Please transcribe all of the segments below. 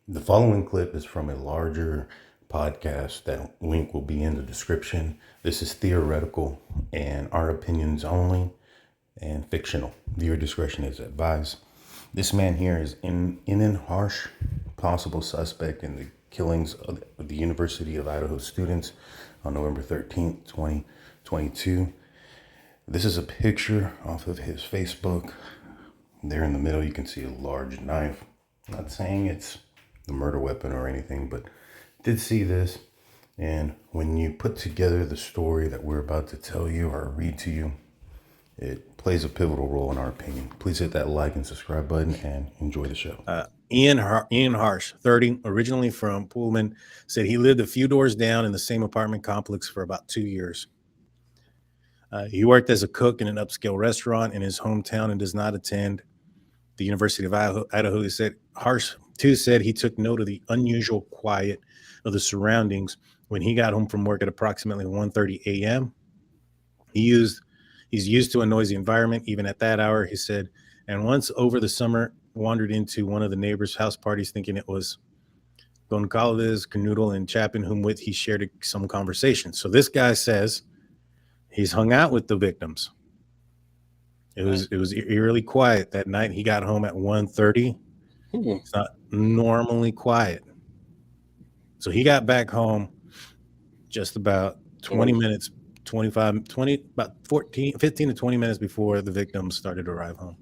The following clip is from a larger podcast. That link will be in the description. This is theoretical and our opinions only and fictional. Viewer discretion is advised. This man here is Inan Harsh, possible suspect in the killings of the University of Idaho students on November 13th, 2022. This is a picture off of his Facebook. There in the middle, you can see a large knife. I'm not saying it's the murder weapon or anything, but did see this. And when you put together the story that we're about to tell you or read to you, it plays a pivotal role in our opinion. Please hit that like and subscribe button and enjoy the show. Ian Harsh, 30, originally from Pullman, said he lived a few doors down in the same apartment complex for about 2 years. He worked as a cook in an upscale restaurant in his hometown and does not attend the University of Idaho. He said Harsh too said he took note of the unusual quiet of the surroundings when he got home from work at approximately 1:30 a.m. He's used to a noisy environment even at that hour, he said, and once over the summer wandered into one of the neighbors' house parties thinking it was Goncalves, Kernodle, and Chapin, whom with he shared some conversation. So this guy says he's hung out with the victims. It was eerily quiet that night. He got home at 1:30. It's not normally quiet. So he got back home just about 20 minutes, 15 to 20 minutes before the victims started to arrive home.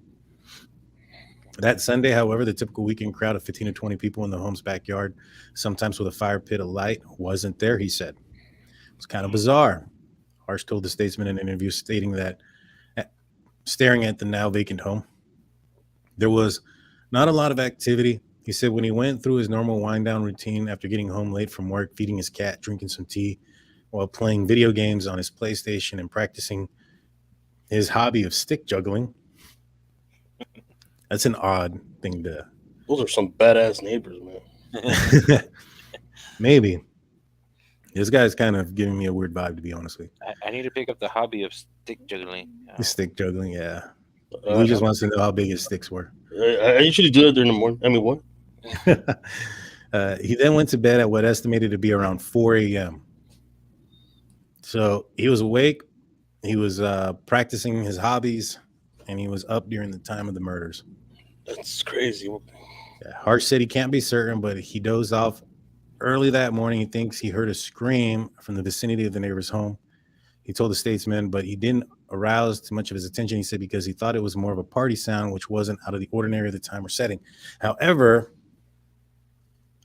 That Sunday, however, the typical weekend crowd of 15 to 20 people in the home's backyard, sometimes with a fire pit alight, wasn't there, he said. It was kind of bizarre. Harsh told the Statesman in an interview stating that staring at the now vacant home, there was not a lot of activity. He said when he went through his normal wind down routine after getting home late from work, feeding his cat, drinking some tea, while playing video games on his PlayStation and practicing his hobby of stick juggling. That's an odd thing to. Those are some badass neighbors, man. Maybe. This guy's kind of giving me a weird vibe, to be honest with you. I need to pick up the hobby of stick juggling. Stick juggling, yeah. He just wants to know how big his sticks were. I usually do that during the morning. I mean, what? He then went to bed at what estimated to be around 4 a.m. So he was awake, he was practicing his hobbies, and he was up during the time of the murders. That's crazy. Yeah, Harsh said he can't be certain, but he dozed off early that morning. He thinks he heard a scream from the vicinity of the neighbor's home. He told the Statesman, but he didn't arouse too much of his attention, he said, because he thought it was more of a party sound, which wasn't out of the ordinary of the time or setting. However,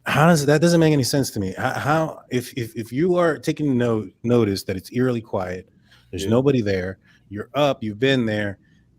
that doesn't make any sense to me. How if you are taking notice that it's eerily quiet, there's nobody there, you're up, you've been there,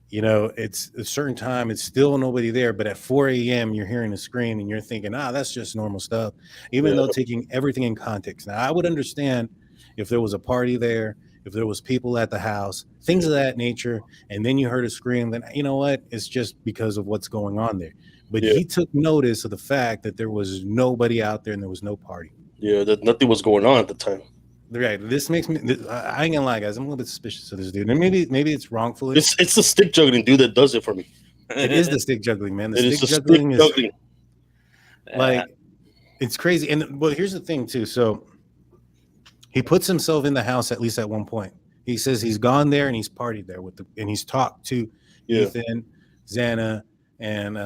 it's a certain time, it's still nobody there, but at 4 a.m. you're hearing a scream and you're thinking, that's just normal stuff, even though taking everything in context. Now, I would understand if there was a party there, if there was people at the house, things of that nature, and then you heard a scream, then you know what? It's just because of what's going on there. But he took notice of the fact that there was nobody out there and there was no party. Yeah, that nothing was going on at the time. Right. This makes me. I ain't gonna lie, guys. I'm a little bit suspicious of this dude. And maybe it's wrongfully. It's the stick juggling dude that does it for me. It is the stick juggling, man. The stick juggling is like it's crazy. And well, here's the thing too. So he puts himself in the house at least at one point. He says he's gone there and he's partied there and he's talked to Ethan, Xana, and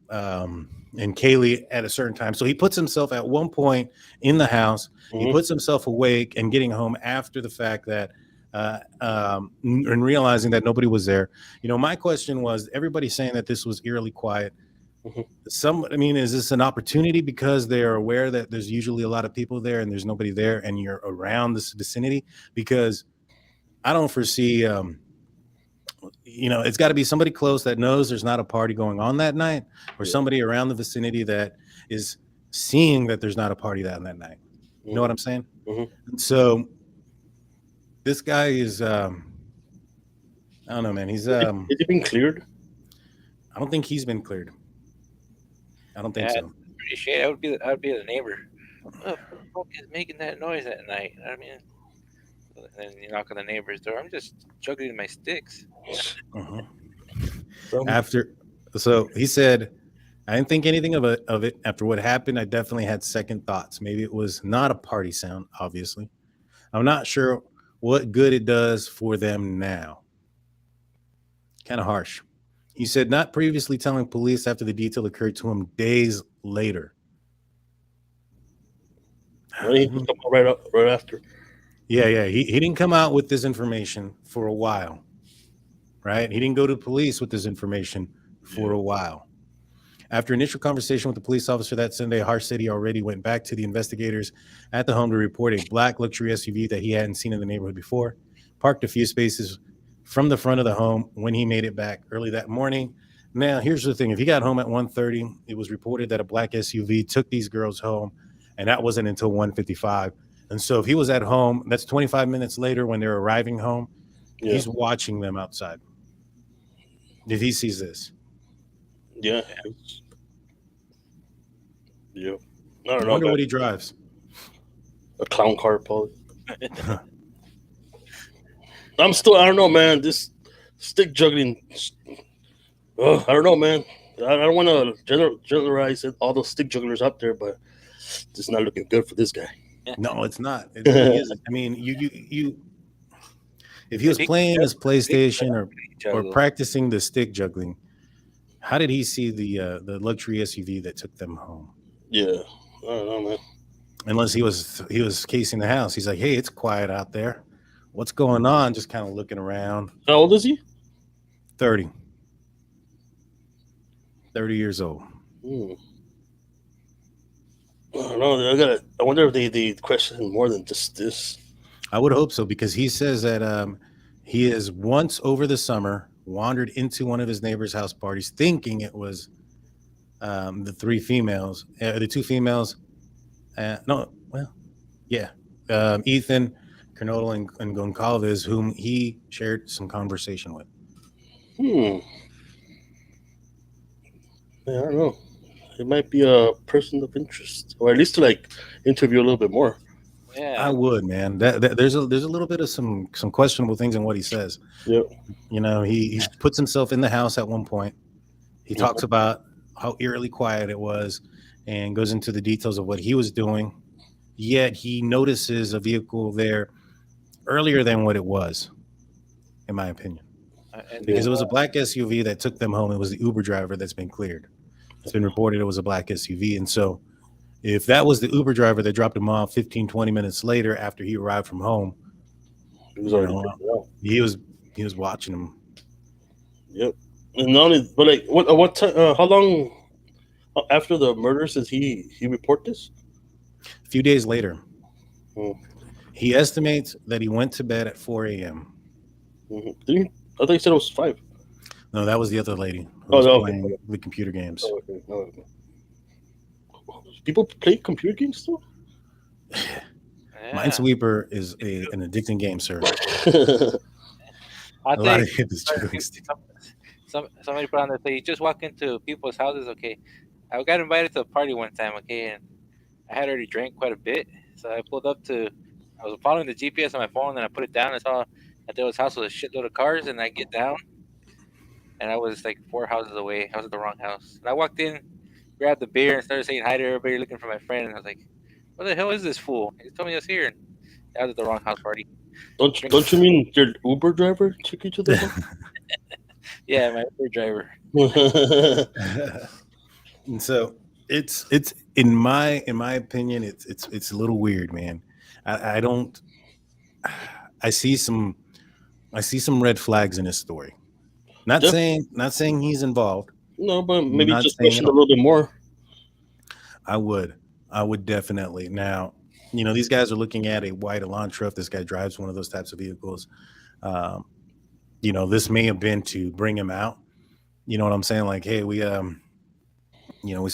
Kaylee at a certain time. So he puts himself at one point in the house. He puts himself awake and getting home after the fact that and realizing that nobody was there. My question was, everybody's saying that this was eerily quiet. Is this an opportunity because they're aware that there's usually a lot of people there and there's nobody there and you're around this vicinity? Because I don't foresee it's got to be somebody close that knows there's not a party going on that night, or somebody around the vicinity that is seeing that there's not a party that night. You know what I'm saying? And so this guy is I don't know, man. He's Has he been cleared? I don't think he's been cleared. I don't think so. Pretty shit. I would be the neighbor. Oh, who the fuck is making that noise at night? I mean, and then you knock on the neighbor's door. I'm just juggling my sticks. So he said I didn't think anything of it. After what happened, I definitely had second thoughts. Maybe it was not a party sound, obviously. I'm not sure what good it does for them now. Kind of harsh. He said not previously telling police after the detail occurred to him days later. Well, he just come out right after. Yeah. He didn't come out with this information for a while, right? He didn't go to the police with this information for a while. After initial conversation with the police officer that Sunday, Harsh said he already went back to the investigators at the home to report a black luxury SUV that he hadn't seen in the neighborhood before, parked a few spaces from the front of the home when he made it back early that morning. Now, here's the thing. If he got home at 1:30, it was reported that a black SUV took these girls home, and that wasn't until 1:55. And so if he was at home, that's 25 minutes later when they're arriving home, he's watching them outside. If he sees this. Yeah. Yeah. I don't know. Wonder what he drives. A clown car, probably. I don't know, man. This stick juggling. I don't know, man. I don't want to generalize all those stick jugglers out there, but it's not looking good for this guy. No, it's not. It really isn't. I mean, you. If he was playing his PlayStation or practicing the stick juggling, how did he see the luxury SUV that took them home? Yeah, I don't know, man. Unless he was casing the house. He's like, hey, it's quiet out there. What's going on? Just kind of looking around. How old is he? 30. 30 years old. I don't know. I wonder if they question more than just this. I would hope so, because he says that he has once over the summer wandered into one of his neighbor's house parties thinking it was the two females. Ethan, Kernodle, and Goncalves, whom he shared some conversation with. Yeah, I don't know. It might be a person of interest, or at least to interview a little bit more. Yeah, I would, man. There's a little bit of some questionable things in what he says. Yep. You know, he puts himself in the house at one point. He talks about how eerily quiet it was and goes into the details of what he was doing. Yet he notices a vehicle there earlier than what it was, in my opinion. Because it was a black SUV that took them home. It was the Uber driver that's been cleared. It's been reported it was a black SUV. And so if that was the Uber driver that dropped him off 15, 20 minutes later after he arrived from home, He was already he was watching him. Yep. And not only, but what time? How long after the murders did he report this? A few days later, Oh. he estimates that he went to bed at 4 a.m. Mm-hmm. I thought you said it was 5. No, that was the other lady who Oh, was okay. playing the computer games. Oh, okay. Oh, okay. People play computer games still? Minesweeper is an addicting game, sir. I A lot of think it is true. somebody put on there, say, you just walk into people's houses, okay? I got invited to a party one time, okay, and I had already drank quite a bit, so I pulled up I was following the GPS on my phone, and I put it down, and saw that there was a house with a shitload of cars, and I get down, and I was like 4 houses away. I was at the wrong house. And I walked in, grabbed the beer, and started saying hi to everybody, looking for my friend, and I was like, what the hell is this fool? He told me I was here, and I was at the wrong house party. Don't you mean your Uber driver took you to the home? Yeah, my Uber driver. And so it's in my opinion, it's a little weird, man. I see some red flags in this story. Not saying he's involved. No, but maybe Not just saying question a little bit more. I would definitely. Now, you know, these guys are looking at a white Elantra. If this guy drives one of those types of vehicles, you know, this may have been to bring him out. You know what I'm saying? Like, hey, we saw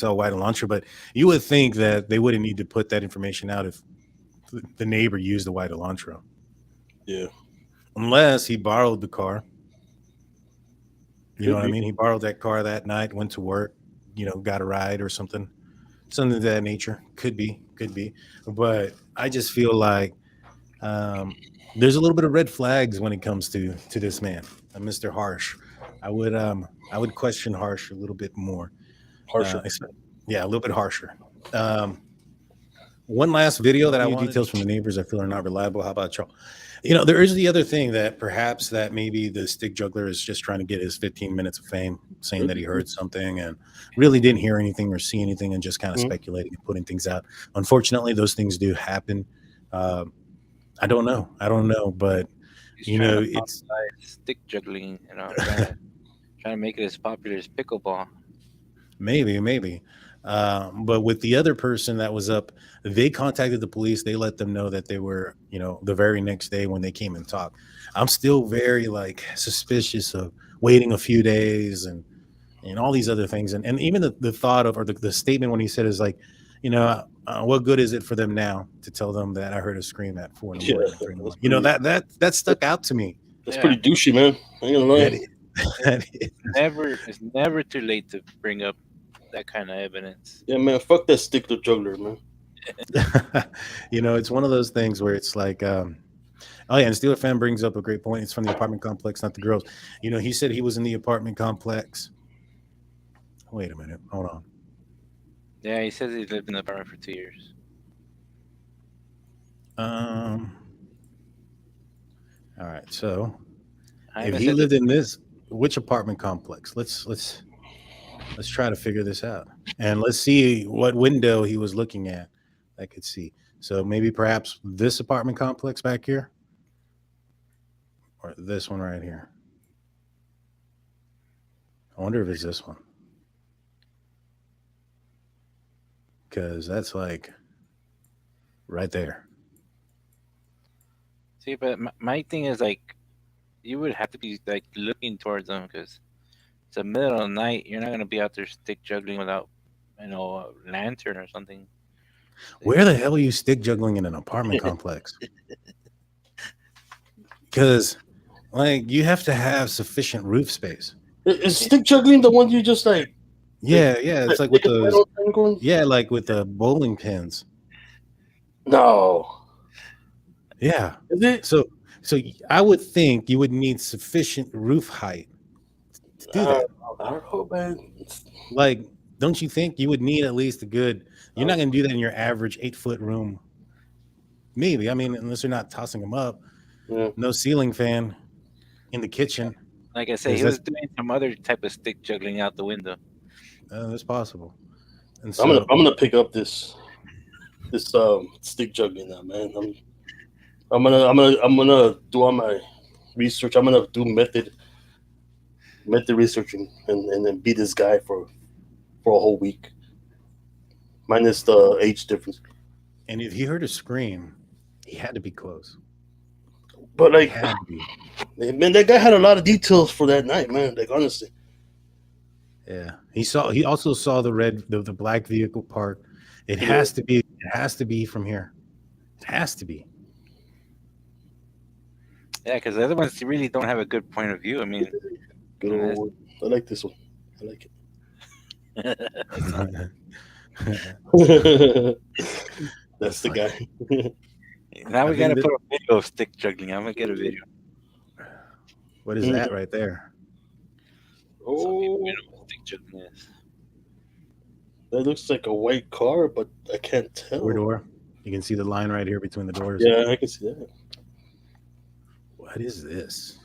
a white Elantra, but you would think that they wouldn't need to put that information out if the neighbor used the white Elantra. Yeah. Unless he borrowed the car. You know what I mean? He borrowed that car that night, went to work, you know, got a ride or something of that nature. Could be. But I just feel like there's a little bit of red flags when it comes to this man, Mr. Harsh. I would question Harsh a little bit more. Harsher. Yeah, a little bit harsher. One last video that I want details from the neighbors I feel are not reliable. How about y'all? There is the other thing that perhaps that maybe the stick juggler is just trying to get his 15 minutes of fame, saying that he heard something and really didn't hear anything or see anything and just kind of speculating and putting things out. Unfortunately, those things do happen. I don't know, but it's stick juggling, trying to make it as popular as pickleball. Maybe. But with the other person that was up, they contacted the police. They let them know that they were, the very next day when they came and talked. I'm still very suspicious of waiting a few days and all these other things. And even the thought of, or the statement when he said is what good is it for them now to tell them that I heard a scream at 4 a.m? That stuck out to me. That's pretty douchey, man. I ain't gonna lie. It's never too late to bring up that kind of evidence. Yeah, man. Fuck that stick juggler, man. It's one of those things where it's like, and Steeler fan brings up a great point. It's from the apartment complex, not the girls. He said he was in the apartment complex. Wait a minute. Hold on. Yeah, he says he lived in the apartment for 2 years. All right. So if he lived in which apartment complex? Let's try to figure this out. And let's see what window he was looking at I could see. So maybe perhaps this apartment complex back here, or this one right here. I wonder if it's this one. Because that's right there. See, but my thing is you would have to be looking towards them because it's the middle of the night. You're not going to be out there stick juggling without, a lantern or something. Where the hell are you stick juggling in an apartment complex? Because, you have to have sufficient roof space. Is stick juggling the one you just Yeah, it's like with those. Yeah, like with the bowling pins. No. Yeah. Is it? So I would think you would need sufficient roof height to do that. I don't know, man. Don't you think you would need at least a good? You're not going to do that in your average 8-foot room. Maybe. I mean, unless you're not tossing them up. Yeah. No ceiling fan in the kitchen. Like I said, he was doing some other type of stick juggling out the window. That's possible. And so, I'm gonna pick up this stick juggling now, man. I'm gonna do all my research. I'm gonna do method researching and then beat this guy for a whole week. Minus the age difference. And if he heard a scream, he had to be close. But man, that guy had a lot of details for that night, man. Honestly. Yeah, he also saw the black vehicle parked. It has to be from here. It has to be. Yeah, because the other ones really don't have a good point of view. I mean, good old, I like this one. I like it. That's the guy. Now we gotta put a video of stick juggling. I'm gonna get a video. What is that right there? Oh, stick juggling is. That looks like a white car, but I can't tell. Rear door. You can see the line right here between the doors. Yeah, I can see that. What is this?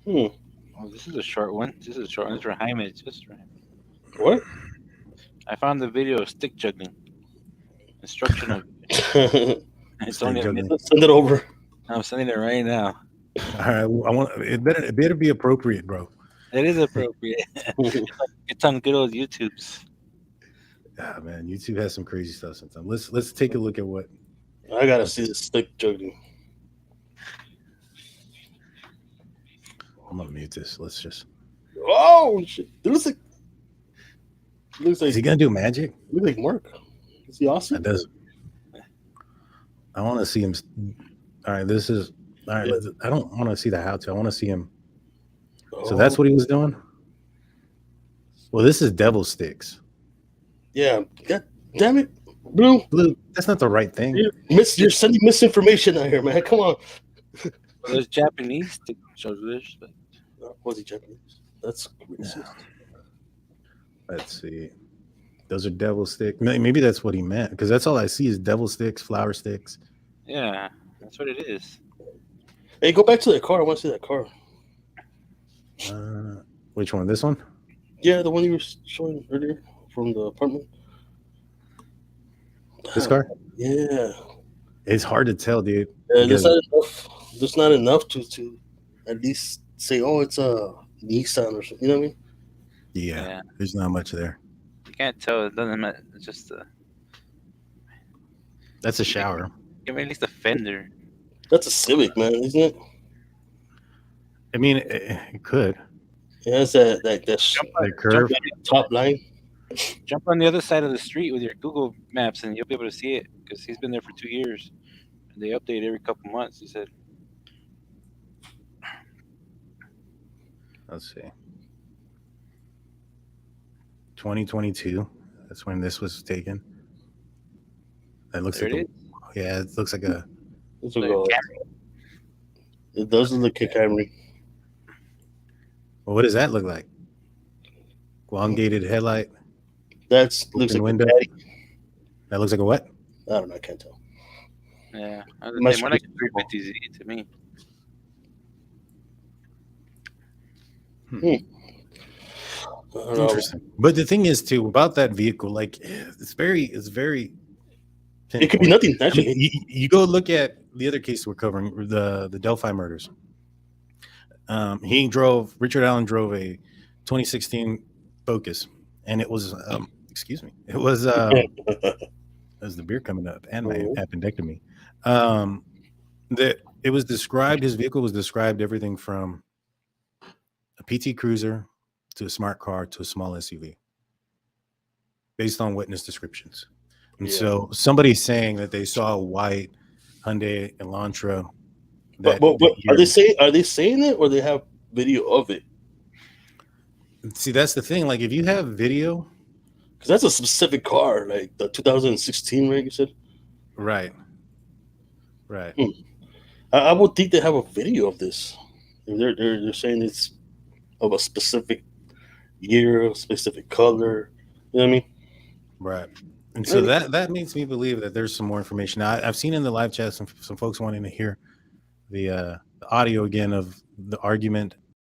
Oh, this is a short one. This is a short one. It's for Jaime. It's just right. What? I found the video of stick juggling. Instructional. It's only a minute. Send it over. I'm sending it right now. All right, it better be appropriate, bro. It is appropriate. It's on good old YouTube's. Ah, man, YouTube has some crazy stuff sometimes. Let's take a look at what. I gotta see the stick juggling. I'm gonna mute this. Let's just. Oh shit! It looks like. Is he gonna do magic? Looks like Mark. Is he awesome? That does. I want to see him. All right, this is. All right, I don't want to see the how to. I want to see him. So that's what he was doing? Well, this is devil sticks. Yeah. God damn it. Blue, that's not the right thing. You're sending misinformation out here, man. Come on. Well, there's Japanese stick jugglers. Was he Japanese? That's racist. Let's see. Those are devil sticks. Maybe that's what he meant, because that's all I see is devil sticks, flower sticks. Yeah, that's what it is. Hey, go back to that car. I want to see that car. Which one? This one? Yeah, the one you were showing earlier from the apartment. This car? Yeah. It's hard to tell, dude. There's because- not enough. There's not enough to at least say, oh, it's a Nissan or something. You know what I mean? yeah, there's not much there. You can't tell. It doesn't matter. It's just That's a shower. give me at least a fender. That's a Civic, man, isn't it? I mean, it could. It has that The curve. top line. Jump on the other side of the street with your Google Maps, and you'll be able to see it because he's been there for 2 years, and they update every couple months. He said. Let's see. 2022. That's when this was taken. That looks There like it yeah, it looks like a It's a it does look like a Camry. well, what does that look like? Elongated headlight. That looks like window. a Caddy. That looks like a what? I don't know. I can't tell. Yeah, Must more be like a 350Z to me. I don't know. Interesting. But the thing is too about that vehicle, like it's very It could be nothing, actually. you go look at the other case we're covering, the Delphi murders. Richard Allen drove a 2016 Focus, and it was excuse me, it was there's the beer coming up and my appendectomy. That it was described, his vehicle was described everything from a PT Cruiser to a smart car to a small SUV based on witness descriptions. And so somebody's saying that they saw a white Hyundai Elantra. But are they saying it, or they have video of it? See, that's the thing. Like, if you have video, Because that's a specific car, like the 2016, right? You said. right. I would think they have a video of this. They're saying it's of a specific year, a specific color. You know what I mean? Right. And so that makes me believe that there's some more information. Now, I've seen in the live chat some folks wanting to hear the audio again of the argument